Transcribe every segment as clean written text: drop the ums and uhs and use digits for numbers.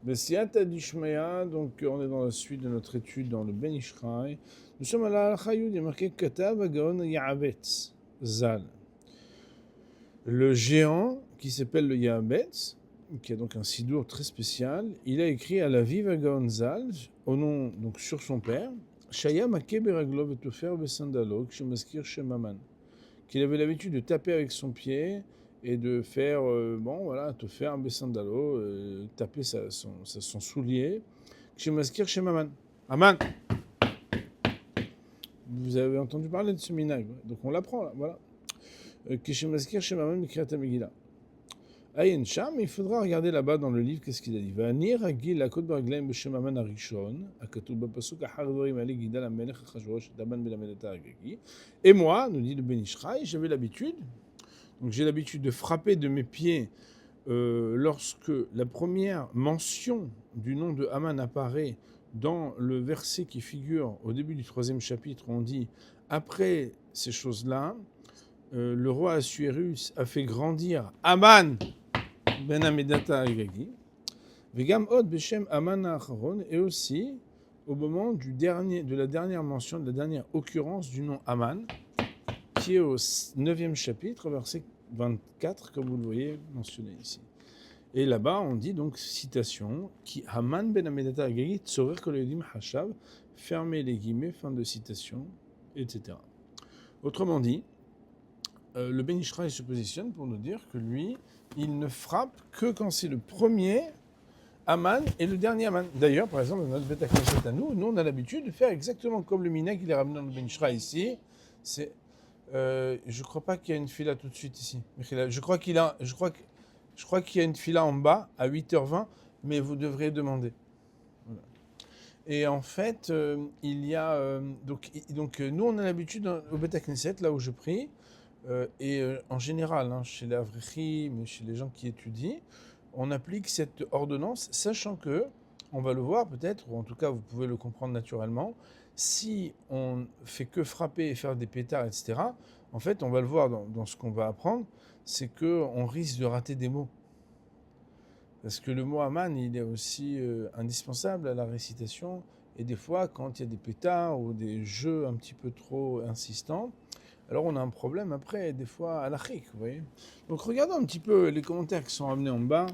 Bessiata Dishmaya, donc on est dans la suite de notre étude dans le Ben Ishraï. Nous sommes à la Halakha Yud, il y a marqué Katav Agaon Ya'abetz Zal. Le géant qui s'appelle le Ya'abetz, qui a donc un sidour très spécial, il a écrit à la Vive Agaon Zal, au nom, donc sur son père, Shaya Make Beraglo Vetofer Besandalo, Kshemaskir Shemaman, qu'il avait l'habitude de taper avec son pied et de faire, te faire un besandalo, taper son soulier, chez Maskir, chez Maman. Aman, vous avez entendu parler de ce minag, donc on l'apprend là, voilà. Chez Maskir, chez Maman, Mikrat Megillah. Ayen Sham, il faudra regarder là-bas dans le livre, qu'est-ce qu'il a dit. Va'anir agil la kod baraglaim b'shem Maman arishon, akatub b'pasuk achar dvarim ali gidal amelech achashverosh daban belamedata agagi. Et moi, nous dit le Ben Ishraï, j'avais l'habitude, donc j'ai l'habitude de frapper de mes pieds lorsque la première mention du nom de Haman apparaît dans le verset qui figure au début du 3e chapitre. On dit après ces choses-là, le roi Assuérus a fait grandir Haman ben Amedata Agagi, Vegam od beshem Haman Acharon, et aussi au moment de la dernière mention, de la dernière occurrence du nom Haman, qui est au 9e chapitre, verset 24, comme vous le voyez mentionné ici. Et là-bas, on dit donc, citation, qui Haman ben Amedata Agagi, tzorer kol yodim hashav, fermez les guillemets, fin de citation, etc. Autrement dit, le Ben Ishraï se positionne pour nous dire que lui, il ne frappe que quand c'est le premier Haman et le dernier Haman. D'ailleurs, par exemple, dans notre Beth HaKnesset à nous, on a l'habitude de faire exactement comme le Minag qu'il est ramené dans le Ben Ishraï ici. C'est, je crois pas qu'il y a une fila tout de suite ici. Je crois qu'il y a une fila en bas à 8h20, mais vous devrez demander. Voilà. Et en fait, il y a donc nous on a l'habitude au Beth HaKnesset, là où je prie, en général, chez les Avrichim, mais chez les gens qui étudient, on applique cette ordonnance, sachant que, on va le voir peut-être, ou en tout cas vous pouvez le comprendre naturellement, si on fait que frapper et faire des pétards, etc., en fait, on va le voir dans ce qu'on va apprendre, c'est qu'on risque de rater des mots. Parce que le mot Aman, il est aussi indispensable à la récitation, et des fois, quand il y a des pétards ou des jeux un petit peu trop insistants, alors on a un problème après, des fois, à l'achik, vous voyez. Donc regardons un petit peu les commentaires qui sont ramenés en bas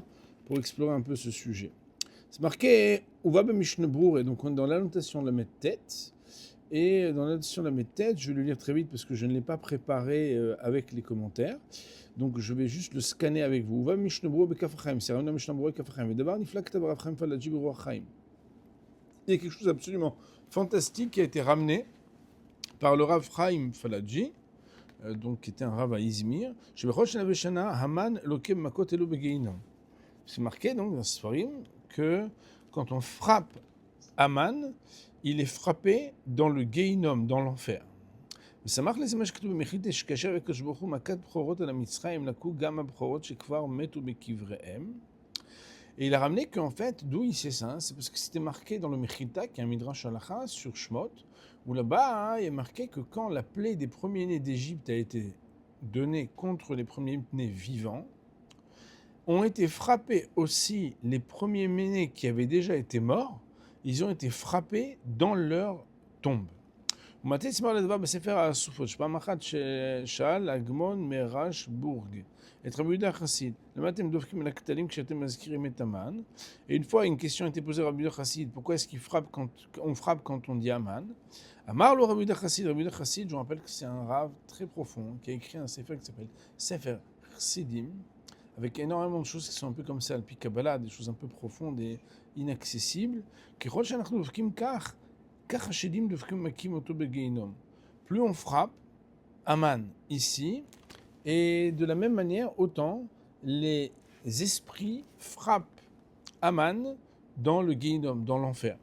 pour explorer un peu ce sujet. C'est marqué Uva Mishnebur, et donc on est dans l'annotation de la Medtet. Et dans l'annotation de la Medtet, je vais le lire très vite parce que je ne l'ai pas préparé avec les commentaires. Donc je vais juste le scanner avec vous. Uva Mishnebur Bekafraim, c'est Ramna Mishnebur Bekafraim. Et d'abord, Niflak Tabarafraim Faladji Beruachaim. Il y a quelque chose d'absolument fantastique qui a été ramené par le Rav Chaim Faladji, donc qui était un Rav à Izmir. C'est marqué donc dans ce Sfarim que quand on frappe Haman, il est frappé dans le Geinom, dans l'enfer. ושמח לזה מה שכתוב במחילתא שכאשר הקדוש ברוך הוא מכת בכורות על המצרים לקו גם הבכורות שכבר מתו בקבריהם. Et il a ramené qu'en fait, d'où il sait ça, c'est parce que c'était marqué dans le Mechilta, qui est un Midrash Halacha, sur Shmot, où là-bas, il est marqué que quand la plaie des premiers-nés d'Égypte a été donnée contre les premiers-nés vivants, ont été frappés aussi les premiers-nés qui avaient déjà été morts, ils ont été frappés dans leur tombe. ומתי סיפר לדבר בספר הסופות, שפעם אחת שאל הגמון מרשבורג את רבי יהודה החסיד, למה אתם דופקים על הכתלים כשאתם מזכירים את המן? Et une fois, une question a été posée à Rabbi Yehuda Chassid, pourquoi est-ce qu'on frappe quand on dit Aman? Amar lo Rabbi Yehuda Chassid, Rabbi Yehuda Chassid, je vous rappelle que c'est un rave très profond, qui a écrit un sefer qui s'appelle Sefer Chassidim, avec énormément de choses qui sont un peu comme ça, le Pi Kabbalah, des choses un peu profondes et inaccessibles, ככל שאנחנו דופקים כך, plus on frappe Aman ici, et de la même manière, autant les esprits frappent Aman dans le Geinom, dans l'enfer.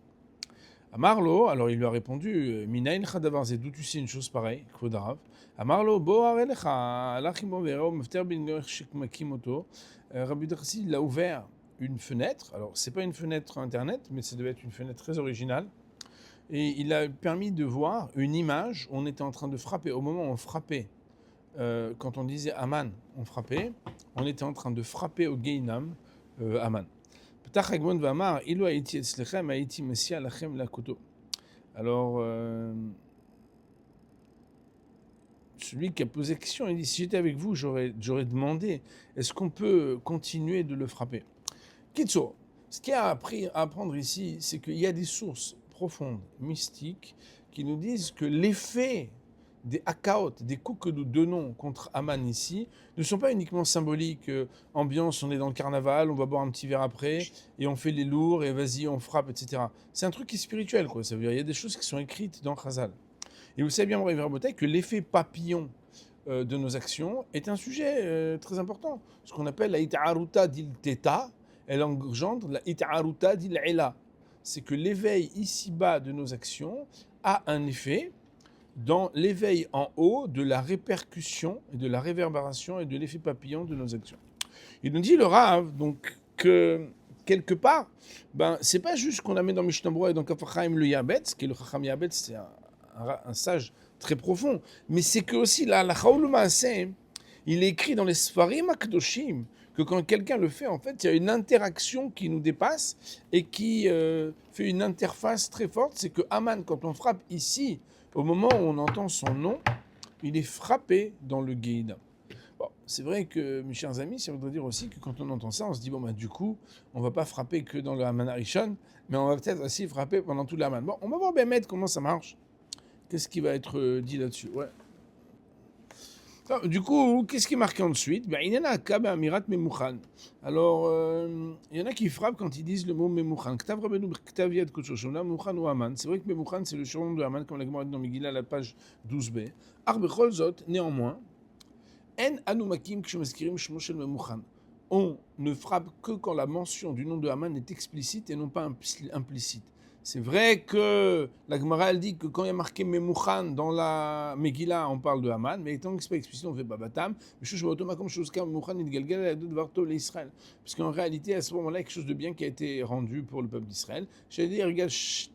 Amarlo, alors il lui a répondu, Minayin chadavar, c'est d'où tu sais une chose pareille, Kvodarav. Amarlo, bo arelecha, alachimo vereo, mefter bin shekmakimoto. Rabbi Chassid, il a ouvert une fenêtre, alors c'est pas une fenêtre internet, mais ça devait être une fenêtre très originale. Et il a permis de voir une image où on était en train de frapper. Au moment où on frappait, quand on disait Aman, on frappait, on était en train de frapper au Geinam Aman. פתח הגמון ואמר, אילו הייתי אצלכם, הייתי מסיע לכם לאקותו. Alors, celui qui a posé la question, il dit, si j'étais avec vous, j'aurais demandé, est-ce qu'on peut continuer de le frapper? Kitso, ce qu'il y a à apprendre ici, c'est qu'il y a des sources profondes, mystiques, qui nous disent que l'effet des hakaot, des coups que nous donnons contre Aman ici, ne sont pas uniquement symboliques. Ambiance, on est dans le carnaval, on va boire un petit verre après, et on fait les lourds, et vas-y, on frappe, etc. C'est un truc qui est spirituel, quoi. Ça veut dire, il y a des choses qui sont écrites dans Chazal. Et vous savez bien, Rabbi Verbotai, que l'effet papillon de nos actions est un sujet très important. Ce qu'on appelle la ita'aruta dil teta, elle engendre la ita'aruta dil ela. C'est que l'éveil ici-bas de nos actions a un effet dans l'éveil en haut de la répercussion et de la réverbération et de l'effet papillon de nos actions. Il nous dit le Rav, donc, que quelque part, c'est pas juste qu'on a mis dans Mishnah Berurah et dans Kaf HaChaim le Yabetz, qui est le Chacham Yabetz, c'est un sage très profond, mais c'est que aussi la Chaoul Maaseh, il est écrit dans les Sfarim HaKadoshim que quand quelqu'un le fait, en fait, il y a une interaction qui nous dépasse et qui fait une interface très forte. C'est que Aman, quand on frappe ici, au moment où on entend son nom, il est frappé dans le Geïda. Bon, c'est vrai que, mes chers amis, ça voudrait dire aussi que quand on entend ça, on se dit, du coup, on ne va pas frapper que dans le Haman Arishon, mais on va peut-être aussi frapper pendant tout le Haman. Bon, on va voir Bémet comment ça marche. Qu'est-ce qui va être dit là-dessus? Ouais. Alors, du coup, qu'est-ce qui est marqué ensuite? Il y en a un cas, Amirat Memouchan. Alors, il y en a qui frappent quand ils disent le mot Memouchan. Ktav Rabbeinu Ktav Yad Kochoshona, Memouchan ou Aman. C'est vrai que Memouchan, c'est le surnom de Aman, comme la Gemara dit dans Megillah, la page 12b. Ar Bechol Zot, néanmoins, En Anumakim Kshemazkirim Shmo Shel Memouchan. On ne frappe que quand la mention du nom de Aman est explicite et non pas implicite. C'est vrai que la Gemara elle dit que quand il y a marqué Memouchan dans la Megillah, on parle de Haman, mais étant que ce n'est pas explicite, on fait Babatam. Parce qu'en réalité, à ce moment-là, il y a quelque chose de bien qui a été rendu pour le peuple d'Israël. C'est-à-dire, regarde,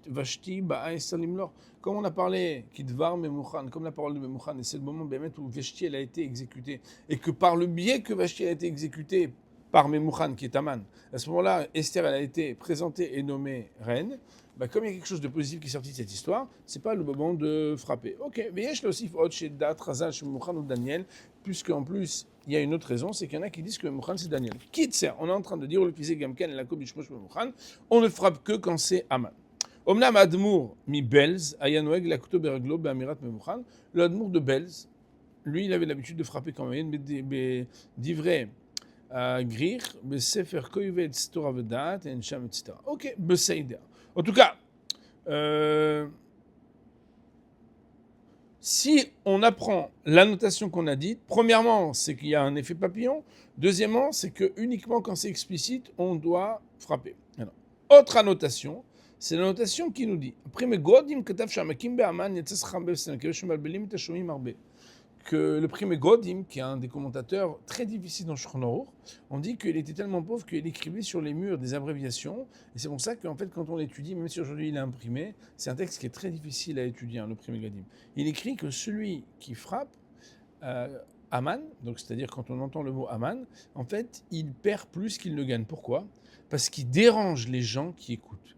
Vashti, Ba'ai, Salimlor. Comme on a parlé, Kidvar Memouchan, comme la parole de Memouchan, et c'est le moment où Vashti elle a été exécutée, et que par le biais que Vashti a été exécutée par Memouchan, qui est Haman, à ce moment-là, Esther elle a été présentée et nommée reine. Comme il y a quelque chose de positif qui est sorti de cette histoire, c'est pas le moment de frapper. Ok, mais il y a aussi chez Dat, Razal, chez Memouchan ou Daniel, puisqu'en plus, il y a une autre raison, c'est qu'il y en a qui disent que Memouchan c'est Daniel. Kitser, on est en train de dire, le Pisé Gamken et la Kobishmosh Memouchan, on ne frappe que quand c'est Haman. Omnam Admour mi Belz, Ayanoeg, la Kuto Beraglo, Beamirat Memouchan, le Admour de Belz, lui, il avait l'habitude de frapper quand même, mais d'ivré. Grir, Sefer Koivet, Storavedat, Encham, etc. Ok, Beseider. En tout cas, si on apprend la notation qu'on a dite, premièrement, c'est qu'il y a un effet papillon. Deuxièmement, c'est que uniquement quand c'est explicite, on doit frapper. Alors, autre annotation, c'est la notation qui nous dit après mes godim katav shamakim be'aman yatzas chambe v'senakir shemalbelim et tashomim arbe. Que le prime Godim, qui est un des commentateurs très difficiles dans Shulchan Aruch, on dit qu'il était tellement pauvre qu'il écrivait sur les murs des abréviations. Et c'est pour ça qu'en fait, quand on l'étudie, même si aujourd'hui il est imprimé, c'est un texte qui est très difficile à étudier, le prime Godim. Il écrit que celui qui frappe Aman, donc c'est-à-dire quand on entend le mot Aman, en fait, il perd plus qu'il ne gagne. Pourquoi? Parce qu'il dérange les gens qui écoutent.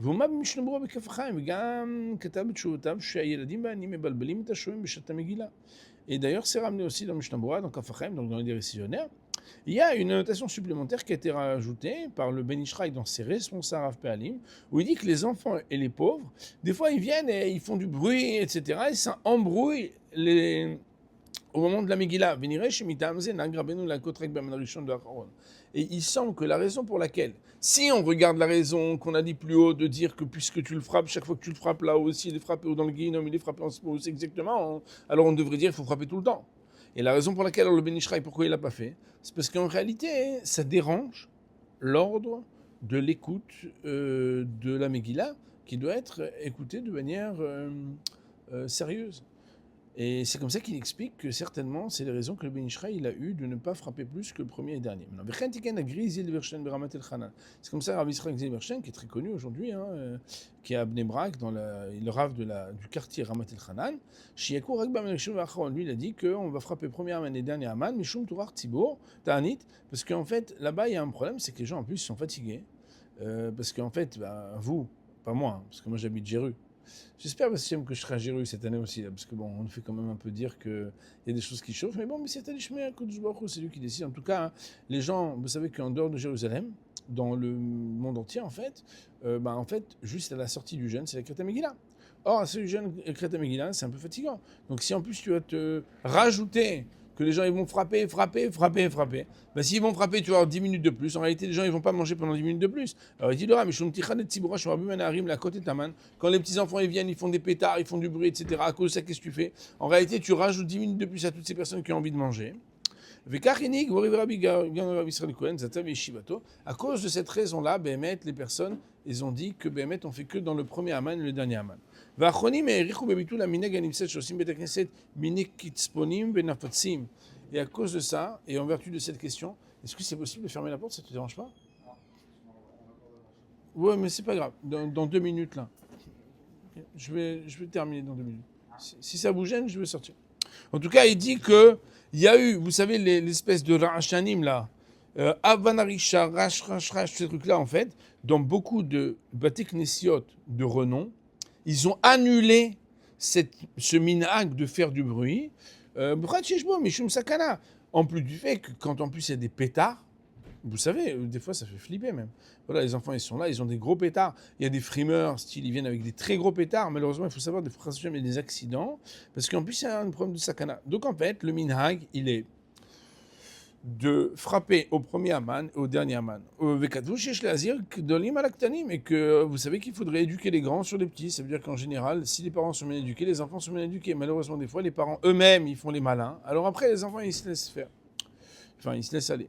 והוא במשנה ברורה בכף החיים, וגם כתב בתשובותיו שהילדים והעניים מבלבלים את השומעים בשעת המגילה. Et d'ailleurs, c'est ramené aussi dans Mishnah Berurah, dans Kaf HaChaim, donc dans les décisionnaires. Il y a une annotation supplémentaire qui a été rajoutée par le Ben Ishraï dans ses responsables Rav Pe'alim, où il dit que les enfants et les pauvres, des fois ils viennent et ils font du bruit, etc. Et ça embrouille au moment de la Megillah. Et il semble que la raison pour laquelle, si on regarde la raison qu'on a dit plus haut, de dire que puisque tu le frappes, chaque fois que tu le frappes là aussi, il est frappé dans le guinom, il est frappé en ce moment aussi exactement, alors on devrait dire qu'il faut frapper tout le temps. Et la raison pour laquelle le Ben Ishraï, pourquoi il ne l'a pas fait, c'est parce qu'en réalité, ça dérange l'ordre de l'écoute de la Megillah, qui doit être écoutée de manière sérieuse. Et c'est comme ça qu'il explique que certainement, c'est les raisons que le Ben Ishraï il a eu de ne pas frapper plus que le premier et dernier. C'est comme ça Rav Yisraël Zilberstein, qui est très connu aujourd'hui, qui est à Bnei Brak, dans le Rav du quartier Ramat El-Hanan. Lui, il a dit qu'on va frapper premier Aman et dernier Aman, Mishum Turar Tzibur, Ta'anit, parce qu'en fait, là-bas, il y a un problème, c'est que les gens, en plus, sont fatigués. Parce qu'en fait, vous, pas moi, hein, parce que moi j'habite Jéru. J'espère Bastien que je serai à Jéru cette année aussi, là, parce que bon, on nous fait quand même un peu dire qu'il y a des choses qui chauffent, mais bon, mais c'est Alishmer, c'est lui qui décide. En tout cas, hein, les gens, vous savez qu'en dehors de Jérusalem, dans le monde entier, en fait, juste à la sortie du jeûne, c'est la Kriyat Megillah. Or, ce jeûne Kriyat Megillah, c'est un peu fatigant. Donc, si en plus tu vas te rajouter que les gens ils vont frapper, s'ils vont frapper, tu vas avoir 10 minutes de plus. En réalité, les gens ils vont pas manger pendant 10 minutes de plus. Alors, il dit mais quand les petits-enfants ils viennent, ils font des pétards, ils font du bruit, etc. À cause de ça, qu'est-ce que tu fais? En réalité, tu rajoutes 10 minutes de plus à toutes ces personnes qui ont envie de manger. À cause de cette raison-là, les personnes, ils ont dit que on fait que dans le premier Aman et le dernier Aman. Et à cause de ça, et en vertu de cette question, est-ce que c'est possible de fermer la porte? Ça ne te dérange pas? Ouais, mais c'est pas grave. Dans 2 minutes, là. Je vais terminer dans 2 minutes. Si ça vous gêne, je vais sortir. En tout cas, il dit que il y a eu, vous savez, l'espèce de Ra'ashanim, là, Avanarisha, Rash, ces trucs-là, en fait, dans beaucoup de Bate Knessiot de renom, ils ont annulé ce minhag de faire du bruit. En plus du fait que quand en plus il y a des pétards, vous savez, des fois ça fait flipper même. Voilà, les enfants ils sont là, ils ont des gros pétards. Il y a des frimeurs, style ils viennent avec des très gros pétards. Malheureusement, il faut savoir des fois il y a des accidents parce qu'en plus il y a un problème de sakana. Donc en fait, le minhag, il est de frapper au premier Aman et au dernier Aman. Et que vous savez qu'il faudrait éduquer les grands sur les petits. Ça veut dire qu'en général, si les parents sont bien éduqués, les enfants sont bien éduqués. Malheureusement, des fois, les parents eux-mêmes, ils font les malins. Alors après, les enfants, ils se laissent faire. Enfin, ils se laissent aller.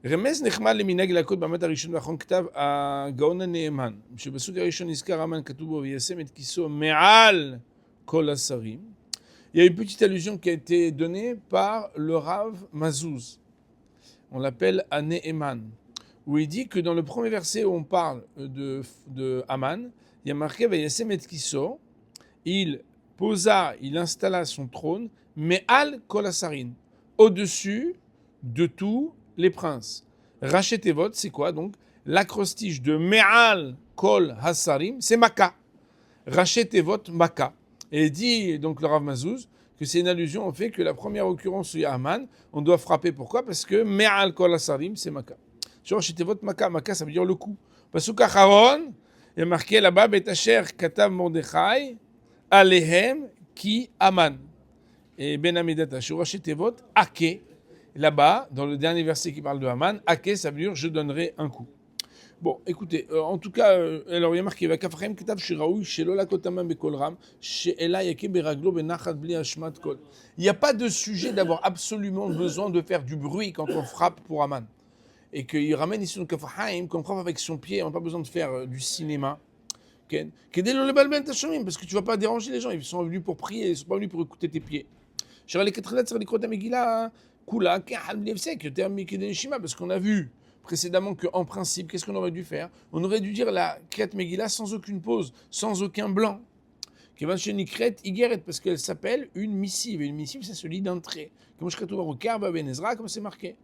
רמז נחמד למנהג להכות במעמד הראשון והאחרון כתב הגאון הנאמן, שבסוג הראשון נזכר המן כתוב בו ויישם את כיסו מעל כל השרים. Il y a une petite allusion qui a été donnée par le Rav Mazouz. On l'appelle Anéeman, où il dit que dans le premier verset où on parle de Haman, il y a marqué Vayasem et Kiso, il installa son trône, mais al kol hasarin, au-dessus de tous les princes. Rachetevot, c'est quoi donc? L'acrostiche de Me'al kol hasarim, c'est Maka. Rachetevot Maka. Et il dit donc le Rav Mazouz que c'est une allusion au fait que la première occurrence où il y a Haman, on doit frapper. Pourquoi? Parce que Me'al kol hasarim, c'est Maka. Sur Rachetevot Maka, Maka ça veut dire le coup. Pasuk Acharon, il y a marqué là-bas Betacher Katav Mordechai Alehem Ki Haman. Et Ben Amidata, sur Rachetevot Ake. Là-bas, dans le dernier verset qui parle de Haman, Ake, ça veut dire je donnerai un coup. Bon, écoutez, en tout cas, alors il y a marqué Vakafrem Ketav Shiraoui Shelola Kotamam Bekolram Sheela Yake Beraglo Benachat Bli Hashmat Kol. Il n'y a pas de sujet d'avoir absolument besoin de faire du bruit quand on frappe pour Haman. Et qu'il ramène ici le Kafahaim, qu'on frappe avec son pied, on n'a pas besoin de faire du cinéma. Parce que tu ne vas pas déranger les gens, ils sont venus pour prier, ils ne sont pas venus pour écouter tes pieds. Parce qu'on a vu précédemment qu'en principe, qu'est-ce qu'on aurait dû faire? On aurait dû dire la Kriyat Megillah sans aucune pause, sans aucun blanc. Parce qu'elle s'appelle une missive. Et une missive, ça se lit d'un trait. Comme c'est marqué.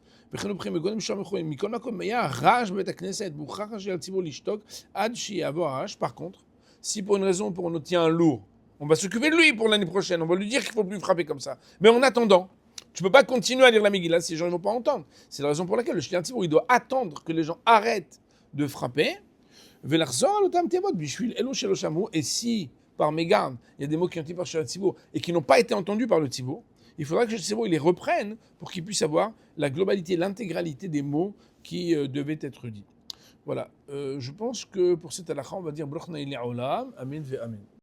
Par contre, si pour une raison ou pour une autre, il y a un lourd, on va s'occuper de lui pour l'année prochaine. On va lui dire qu'il ne faut plus frapper comme ça. Mais en attendant, tu ne peux pas continuer à lire la Megillah si les gens ne vont pas entendre. C'est la raison pour laquelle le Shliach Tzibur, il doit attendre que les gens arrêtent de frapper. Et si, par mégarde, il y a des mots qui ont été par Shliach Tzibur et qui n'ont pas été entendus par le Tzibur, il faudra que le Tzibur il les reprenne pour qu'il puisse avoir la globalité, l'intégralité des mots qui devaient être dits. Voilà. Je pense que pour cette halakha, on va dire Broch Naïli Olam, Amen ve Amen.